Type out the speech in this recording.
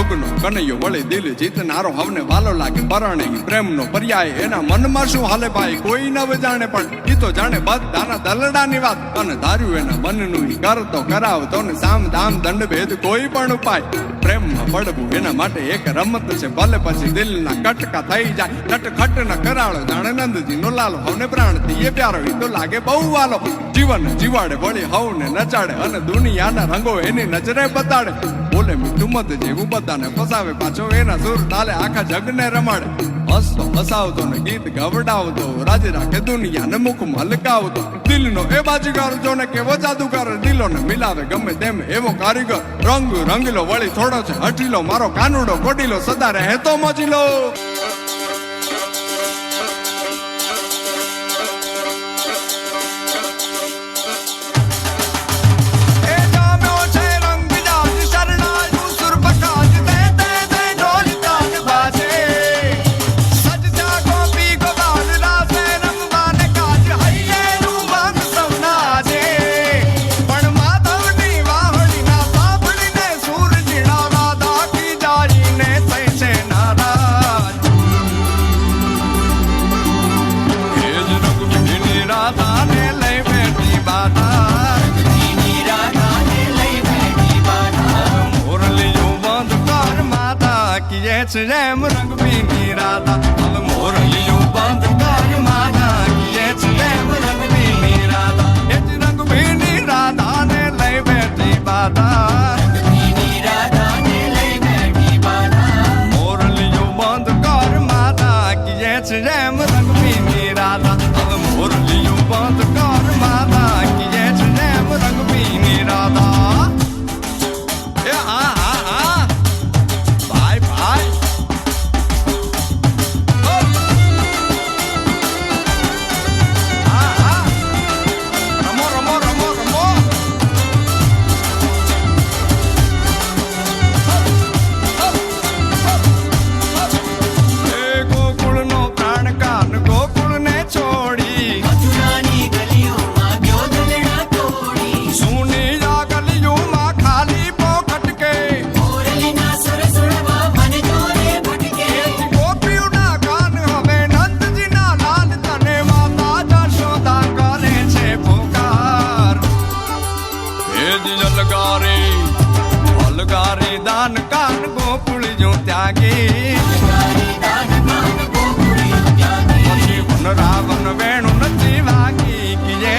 જગનો કનૈયો વળે દિલ જીતનારો હવને વાલો લાગે પરણે પ્રેમનો પર્યાય એના મનમાં શું હાલે ભાઈ કોઈ ન જાણે પણ ઈ તો જાણે બધાના દલડાની વાત અને ધાર્યું એના મનનું કરતો કરાવતો ને સામ દામ દંડ ભેદ કોઈ પણ ઉપાય પ્રેમમાં પડવું એના માટે એક રમત છે ભલે પછી દિલના કટકા થઈ જાય નટખટ ન કરાળો જાણે નંદજી નો લાલો હવને પ્રાણથી એ પ્યારો ઈ તો લાગે બહુ વાલો જીવન જીવાડે વળી હવને નચાડે અને દુનિયાના રંગો એની નજરે બતાડે બોલે મીઠું મત જેવું બધાને ફસાવે પાછો એના સુર તાલે આખા જગને રમાડે હસતો હસાવતો ને ગીત ગવડાવતો રાજી રાખે દુનિયાને મુખમાં હલકાવતો દિલનો એ બાજીગર જો ને કેવો જાદુગર દિલોને મિલાવે ગમે તેમ એવો કારીગર રંગ રંગીલો વળી થોડો છે હઠીલો મારો કાનુડો કોડીલો સદા રહે તો મોજીલો જેમ રંગ ભીની રાધા હવે મોરલીઓ બંધ કર માતા કીએ છે જેમ રંગ ભીની રાધા એ જ રંગ ભીની રાધા ને લઈ બેઠી બાધા ભીની રાધા ને લઈ બેઠી બાધા મોરલીઓ બંધ કર માતા કીએ છે જેમ રંગ ભીની રાધા હવે મોરલીઓ બંધ કર માતા કીએ છે જેમ રંગ ભીની રાધા એ હા હા હા ભાઈ ભાઈ अलगारे दान कान गोकुल जो त्यागे रावण वेणु नची वागी किए